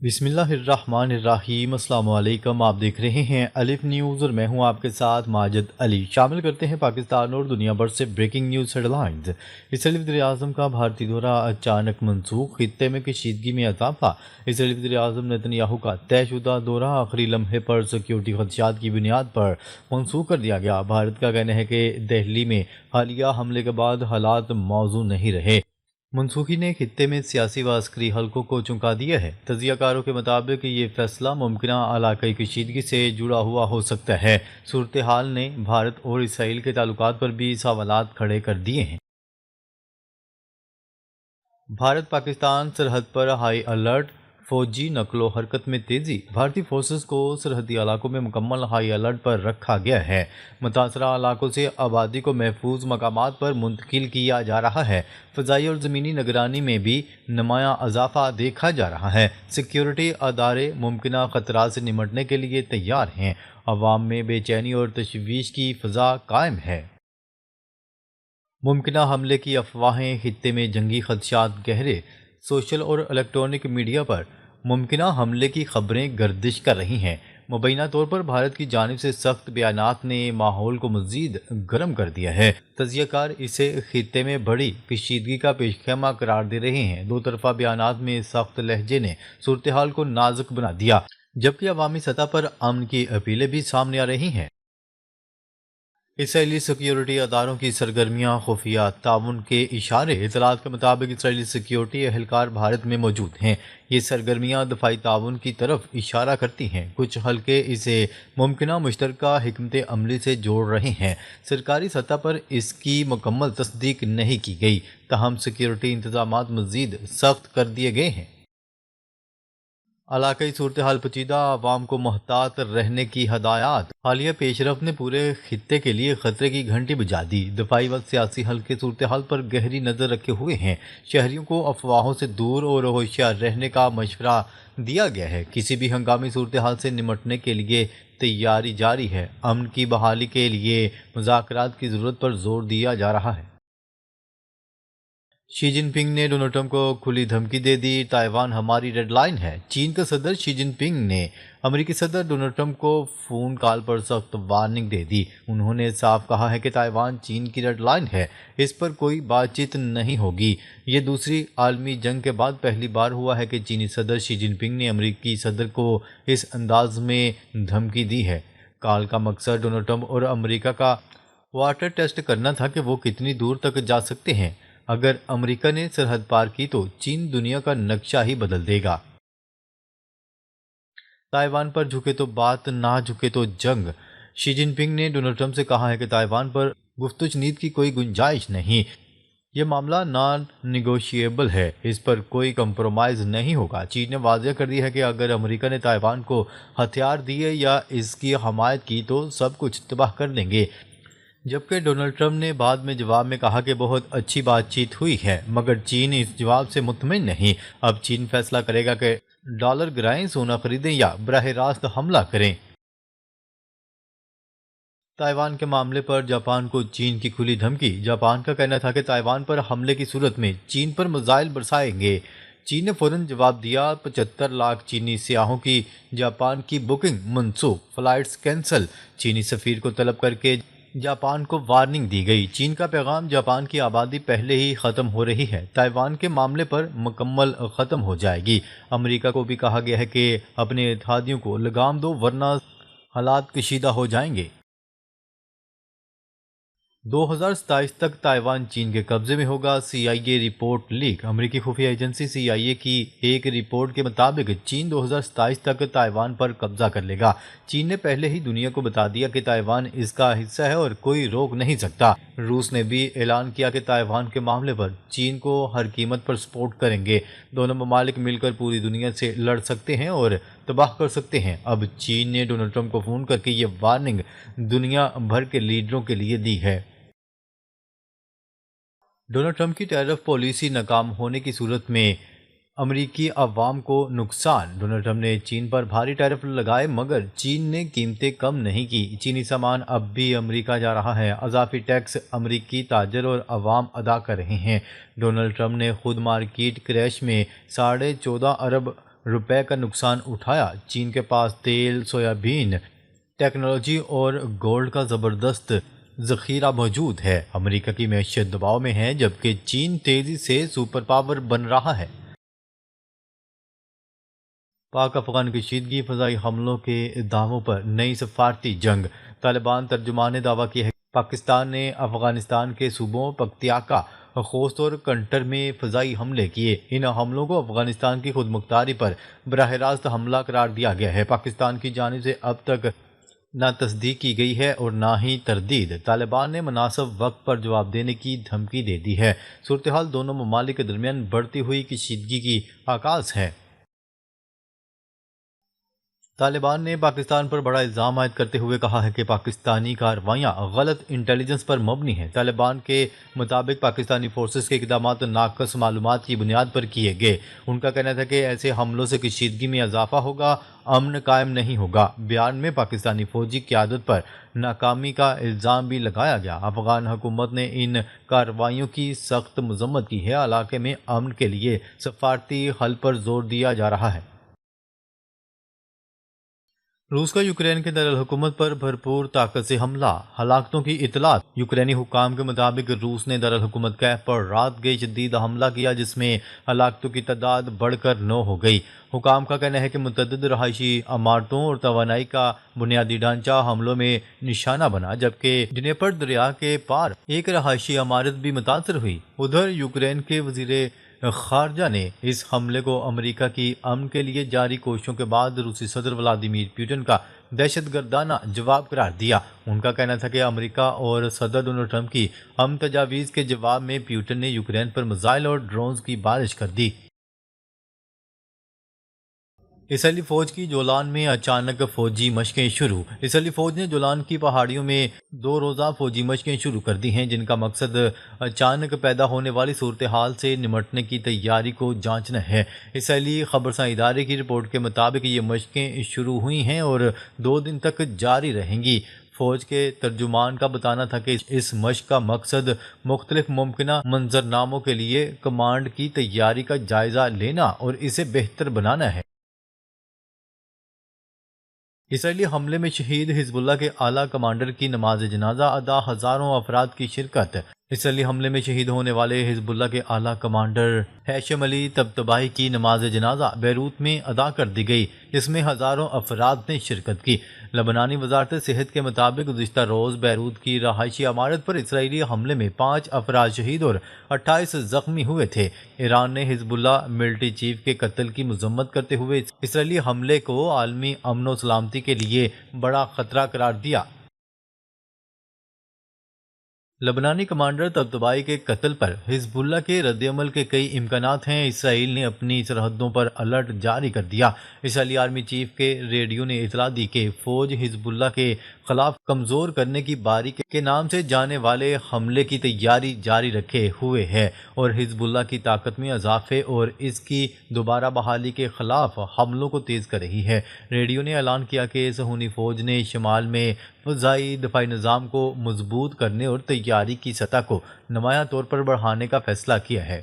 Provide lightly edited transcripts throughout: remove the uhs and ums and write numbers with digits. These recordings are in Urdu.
بسم اللہ الرحمن الرحیم۔ السلام علیکم، آپ دیکھ رہے ہیں الف نیوز اور میں ہوں آپ کے ساتھ ماجد علی۔ شامل کرتے ہیں پاکستان اور دنیا بھر سے بریکنگ نیوز ہیڈ لائنز۔ اسرائیلی وزیراعظم کا بھارتی دورہ اچانک منسوخ، خطے میں کشیدگی میں اضافہ۔ اسرائیلی وزیراعظم نتنیاہو کا طے شدہ دورہ آخری لمحے پر سیکیورٹی خدشات کی بنیاد پر منسوخ کر دیا گیا۔ بھارت کا کہنا ہے کہ دہلی میں حالیہ حملے کے بعد حالات موزوں نہیں رہے۔ منسوخی نے خطے میں سیاسی و عسکری حلقوں کو چونکا دیا ہے۔ تجزیہ کاروں کے مطابق یہ فیصلہ ممکنہ علاقائی کشیدگی سے جڑا ہوا ہو سکتا ہے۔ صورتحال نے بھارت اور اسرائیل کے تعلقات پر بھی سوالات کھڑے کر دیے ہیں۔ بھارت پاکستان سرحد پر ہائی الرٹ، فوجی نقل و حرکت میں تیزی۔ بھارتی فورسز کو سرحدی علاقوں میں مکمل ہائی الرٹ پر رکھا گیا ہے۔ متاثرہ علاقوں سے آبادی کو محفوظ مقامات پر منتقل کیا جا رہا ہے۔ فضائی اور زمینی نگرانی میں بھی نمایاں اضافہ دیکھا جا رہا ہے۔ سیکیورٹی ادارے ممکنہ خطرات سے نمٹنے کے لیے تیار ہیں۔ عوام میں بے چینی اور تشویش کی فضا قائم ہے۔ ممکنہ حملے کی افواہیں، خطے میں جنگی خدشات گہرے۔ سوشل اور الیکٹرانک میڈیا پر ممکنہ حملے کی خبریں گردش کر رہی ہیں۔ مبینہ طور پر بھارت کی جانب سے سخت بیانات نے ماحول کو مزید گرم کر دیا ہے۔ تجزیہ کار اسے خطے میں بڑی کشیدگی کا پیش خیمہ قرار دے رہے ہیں۔ دو طرفہ بیانات میں سخت لہجے نے صورتحال کو نازک بنا دیا، جبکہ عوامی سطح پر امن کی اپیلیں بھی سامنے آ رہی ہیں۔ اسرائیلی سیکیورٹی اداروں کی سرگرمیاں، خفیہ تعاون کے اشارے۔ اطلاعات کے مطابق اسرائیلی سیکیورٹی اہلکار بھارت میں موجود ہیں۔ یہ سرگرمیاں دفاعی تعاون کی طرف اشارہ کرتی ہیں۔ کچھ حلقے اسے ممکنہ مشترکہ حکمت عملی سے جوڑ رہے ہیں۔ سرکاری سطح پر اس کی مکمل تصدیق نہیں کی گئی، تاہم سیکیورٹی انتظامات مزید سخت کر دیے گئے ہیں۔ علاقائی صورتحال پیچیدہ، عوام کو محتاط رہنے کی ہدایات۔ حالیہ پیش رفت نے پورے خطے کے لیے خطرے کی گھنٹی بجا دی۔ دفاعی و سیاسی حلقے صورتحال پر گہری نظر رکھے ہوئے ہیں۔ شہریوں کو افواہوں سے دور اور ہوشیار رہنے کا مشورہ دیا گیا ہے۔ کسی بھی ہنگامی صورتحال سے نمٹنے کے لیے تیاری جاری ہے۔ امن کی بحالی کے لیے مذاکرات کی ضرورت پر زور دیا جا رہا ہے۔ شی جن پنگ نے ڈونلڈ ٹرمپ کو کھلی دھمکی دے دی، تائیوان ہماری ریڈ لائن ہے۔ چین کا صدر شی جن پنگ نے امریکی صدر ڈونلڈ ٹرمپ کو فون کال پر سخت وارننگ دے دی۔ انہوں نے صاف کہا ہے کہ تائیوان چین کی ریڈ لائن ہے، اس پر کوئی بات چیت نہیں ہوگی۔ یہ دوسری عالمی جنگ کے بعد پہلی بار ہوا ہے کہ چینی صدر شی جن پنگ نے امریکی صدر کو اس انداز میں دھمکی دی ہے۔ کال کا مقصد ڈونلڈ ٹرمپ اور امریکہ کا واٹر ٹیسٹ کرنا تھا کہ وہ کتنی دور تک جا سکتے ہیں۔ اگر امریکہ نے سرحد پار کی تو چین دنیا کا نقشہ ہی بدل دے گا۔ تائیوان پر جھکے تو بات، نہ جھکے تو جنگ۔ شی جن پنگ نے ڈونلڈ ٹرمپ سے کہا ہے کہ تائیوان پر گفت و شنید کی کوئی گنجائش نہیں۔ یہ معاملہ نان نیگوشیبل ہے، اس پر کوئی کمپرومائز نہیں ہوگا۔ چین نے واضح کر دیا ہے کہ اگر امریکہ نے تائیوان کو ہتھیار دیے یا اس کی حمایت کی تو سب کچھ تباہ کر دیں گے۔ جبکہ ڈونلڈ ٹرمپ نے بعد میں جواب میں کہا کہ بہت اچھی بات چیت ہوئی ہے، مگر چین اس جواب سے مطمئن نہیں۔ اب چین فیصلہ کرے گا کہ ڈالر گرائیں، سونا خریدیں یا براہ راست حملہ کریں۔ تائیوان کے معاملے پر جاپان کو چین کی کھلی دھمکی۔ جاپان کا کہنا تھا کہ تائیوان پر حملے کی صورت میں چین پر میزائل برسائیں گے۔ چین نے فوراً جواب دیا۔ 75 لاکھ چینی سیاحوں کی جاپان کی بکنگ منسوخ، فلائٹس کینسل۔ چینی سفیر کو طلب کر کے جاپان کو وارننگ دی گئی۔ چین کا پیغام، جاپان کی آبادی پہلے ہی ختم ہو رہی ہے، تائیوان کے معاملے پر مکمل ختم ہو جائے گی۔ امریکہ کو بھی کہا گیا ہے کہ اپنے اتحادیوں کو لگام دو ورنہ حالات کشیدہ ہو جائیں گے۔ 2027 تک تائیوان چین کے قبضے میں ہوگا، سی آئی اے رپورٹ لیک۔ امریکی خفیہ ایجنسی سی آئی اے کی ایک رپورٹ کے مطابق چین 2027 تک تائیوان پر قبضہ کر لے گا۔ چین نے پہلے ہی دنیا کو بتا دیا کہ تائیوان اس کا حصہ ہے اور کوئی روک نہیں سکتا۔ روس نے بھی اعلان کیا کہ تائیوان کے معاملے پر چین کو ہر قیمت پر سپورٹ کریں گے۔ دونوں ممالک مل کر پوری دنیا سے لڑ سکتے ہیں اور تباہ کر سکتے ہیں۔ اب چین نے ڈونلڈ ٹرمپ کو فون کر کے یہ وارننگ دنیا بھر کے لیڈروں کے لیے دی ہے۔ ڈونلڈ ٹرمپ کی ٹیرف پالیسی ناکام ہونے کی صورت میں امریکی عوام کو نقصان۔ ڈونلڈ ٹرمپ نے چین پر بھاری ٹیرف لگائے مگر چین نے قیمتیں کم نہیں کی۔ چینی سامان اب بھی امریکہ جا رہا ہے۔ اضافی ٹیکس امریکی تاجر اور عوام ادا کر رہے ہیں۔ ڈونلڈ ٹرمپ نے خود مارکیٹ کریش میں $14.5 ارب روپے کا نقصان اٹھایا۔ چین کے پاس تیل، سویابین، ٹیکنالوجی اور گولڈ کا زبردست ذخیرہ موجود ہے۔ امریکہ کی معیشت دباؤ میں ہے جبکہ چین تیزی سے سپر پاور بن رہا ہے۔ پاک افغان کشیدگی، فضائی حملوں کے دعووں پر نئی سفارتی جنگ۔ طالبان ترجمان نے دعویٰ کیا ہے کہ پاکستان نے افغانستان کے صوبوں پکتیاکا، خوست اور کنٹر میں فضائی حملے کیے۔ ان حملوں کو افغانستان کی خود مختاری پر براہ راست حملہ قرار دیا گیا ہے۔ پاکستان کی جانب سے اب تک نہ تصدیق کی گئی ہے اور نہ ہی تردید۔ طالبان نے مناسب وقت پر جواب دینے کی دھمکی دے دی ہے۔ صورتحال دونوں ممالک کے درمیان بڑھتی ہوئی کشیدگی کی عکاس ہے۔ طالبان نے پاکستان پر بڑا الزام عائد کرتے ہوئے کہا ہے کہ پاکستانی کارروائیاں غلط انٹیلیجنس پر مبنی ہیں۔ طالبان کے مطابق پاکستانی فورسز کے اقدامات ناقص معلومات کی بنیاد پر کیے گئے۔ ان کا کہنا تھا کہ ایسے حملوں سے کشیدگی میں اضافہ ہوگا، امن قائم نہیں ہوگا۔ بیان میں پاکستانی فوجی قیادت پر ناکامی کا الزام بھی لگایا گیا۔ افغان حکومت نے ان کارروائیوں کی سخت مذمت کی ہے۔ علاقے میں امن کے لیے سفارتی حل پر زور دیا جا رہا ہے۔ روس کا یوکرین کے دارالحکومت پر بھرپور طاقت سے حملہ، ہلاکتوں کی اطلاعات۔ یوکرینی حکام کے مطابق روس نے دارالحکومت کیف پر رات گئے شدید حملہ کیا جس میں ہلاکتوں کی تعداد بڑھ کر 9 ہو گئی۔ حکام کا کہنا ہے کہ متعدد رہائشی عمارتوں اور توانائی کا بنیادی ڈھانچہ حملوں میں نشانہ بنا، جبکہ ڈنیپر دریا کے پار ایک رہائشی عمارت بھی متاثر ہوئی۔ ادھر یوکرین کے وزیر خارجہ نے اس حملے کو امریکہ کی امن کے لیے جاری کوششوں کے بعد روسی صدر ولادیمیر پوٹن کا دہشت گردانہ جواب قرار دیا۔ ان کا کہنا تھا کہ امریکہ اور صدر ڈونلڈ ٹرمپ کی ہم تجاویز کے جواب میں پوٹن نے یوکرین پر میزائل اور ڈرونز کی بارش کر دی۔ اسرائیلی فوج کی جولان میں اچانک فوجی مشقیں شروع۔ اسرائیلی فوج نے جولان کی پہاڑیوں میں 2 روزہ فوجی مشقیں شروع کر دی ہیں جن کا مقصد اچانک پیدا ہونے والی صورتحال سے نمٹنے کی تیاری کو جانچنا ہے۔ اسرائیلی خبرساں ادارے کی رپورٹ کے مطابق یہ مشقیں شروع ہوئی ہیں اور 2 دن تک جاری رہیں گی۔ فوج کے ترجمان کا بتانا تھا کہ اس مشق کا مقصد مختلف ممکنہ منظرناموں کے لیے کمانڈ کی تیاری کا جائزہ لینا اور اسے بہتر بنانا ہے۔ اسرائیلی حملے میں شہید حزب اللہ کے اعلیٰ کمانڈر کی نماز جنازہ ادا، ہزاروں افراد کی شرکت۔ اسرائیلی حملے میں شہید ہونے والے حزب اللہ کے اعلیٰ کمانڈر ہیشم علی طبطبائی کی نماز جنازہ بیروت میں ادا کر دی گئی، جس میں ہزاروں افراد نے شرکت کی۔ لبنانی وزارت صحت کے مطابق گزشتہ روز بیروت کی رہائشی عمارت پر اسرائیلی حملے میں 5 افراد شہید اور 28 زخمی ہوئے تھے۔ ایران نے حزب اللہ ملٹری چیف کے قتل کی مذمت کرتے ہوئے اسرائیلی حملے کو عالمی امن و سلامتی کے لیے بڑا خطرہ قرار دیا۔ لبنانی کمانڈر طبطبائی کے قتل پر حزب اللہ کے رد عمل کے کئی امکانات ہیں۔ اسرائیل نے اپنی سرحدوں پر الرٹ جاری کر دیا۔ اسرائیلی آرمی چیف کے ریڈیو نے اطلاع دی کہ فوج حزب اللہ کے خلاف کمزور کرنے کی باری کے نام سے جانے والے حملے کی تیاری جاری رکھے ہوئے ہے اور حزب اللہ کی طاقت میں اضافے اور اس کی دوبارہ بحالی کے خلاف حملوں کو تیز کر رہی ہے۔ ریڈیو نے اعلان کیا کہ صہیونی فوج نے شمال میں فضائی دفاعی نظام کو مضبوط کرنے اور تیاری کی سطح کو نمایاں طور پر بڑھانے کا فیصلہ کیا ہے۔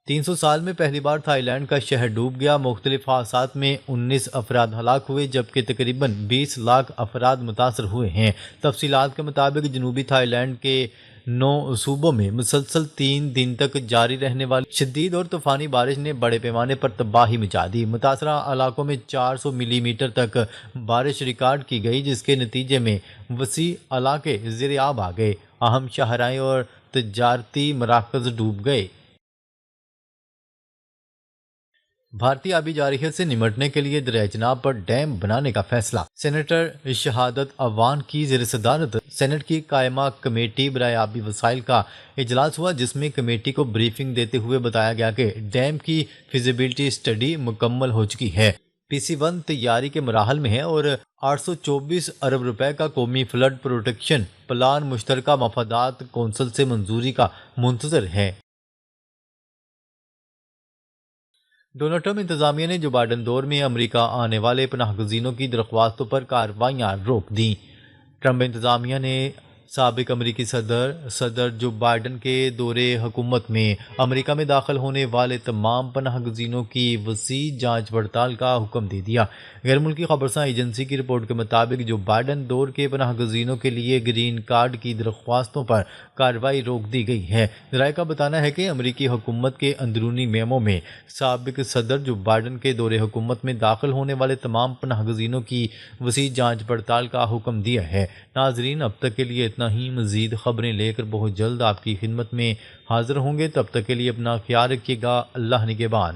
300 سال میں پہلی بار تھائی لینڈ کا شہر ڈوب گیا۔ مختلف حادثات میں 19 افراد ہلاک ہوئے جبکہ تقریباً 20 لاکھ افراد متاثر ہوئے ہیں۔ تفصیلات کے مطابق جنوبی تھائی لینڈ کے 9 صوبوں میں مسلسل 3 دن تک جاری رہنے والی شدید اور طوفانی بارش نے بڑے پیمانے پر تباہی مچا دی۔ متاثرہ علاقوں میں 400 ملی میٹر تک بارش ریکارڈ کی گئی جس کے نتیجے میں وسیع علاقے زیر آب آ گئے۔ اہم شاہراہیں اور تجارتی مراکز ڈوب گئے۔ بھارتی آبی جارحیت سے نمٹنے کے لیے دریائے چناب پر ڈیم بنانے کا فیصلہ۔ سینیٹر شہادت اعوان کی زیر صدارت سینٹ کی قائمہ کمیٹی برائے آبی وسائل کا اجلاس ہوا جس میں کمیٹی کو بریفنگ دیتے ہوئے بتایا گیا کہ ڈیم کی فیزیبلٹی اسٹڈی مکمل ہو چکی ہے، PC-1 تیاری کے مراحل میں ہے اور 824 ارب روپے کا قومی فلڈ پروٹیکشن پلان مشترکہ مفادات کونسل سے منظوری کا منتظر ہے۔ ڈونلڈ ٹرمپ انتظامیہ نے جو بائیڈن دور میں امریکہ آنے والے پناہ گزینوں کی درخواستوں پر کارروائیاں روک دیں۔ ٹرمپ انتظامیہ نے سابق امریکی صدر جو بائیڈن کے دور حکومت میں امریکہ میں داخل ہونے والے تمام پناہ گزینوں کی وسیع جانچ پڑتال کا حکم دے دیا۔ غیر ملکی خبرساں ایجنسی کی رپورٹ کے مطابق جو بائیڈن دور کے پناہ گزینوں کے لیے گرین کارڈ کی درخواستوں پر کارروائی روک دی گئی ہے۔ ذرائع کا بتانا ہے کہ امریکی حکومت کے اندرونی میمو میں سابق صدر جو بائیڈن کے دور حکومت میں داخل ہونے والے تمام پناہ گزینوں کی وسیع جانچ پڑتال کا حکم دیا ہے۔ ناظرین، اب تک کے لیے اتنا ہی۔ مزید خبریں لے کر بہت جلد آپ کی خدمت میں حاضر ہوں گے، تب تک کے لیے اپنا خیال رکھیے گا۔ اللہ نگہبان۔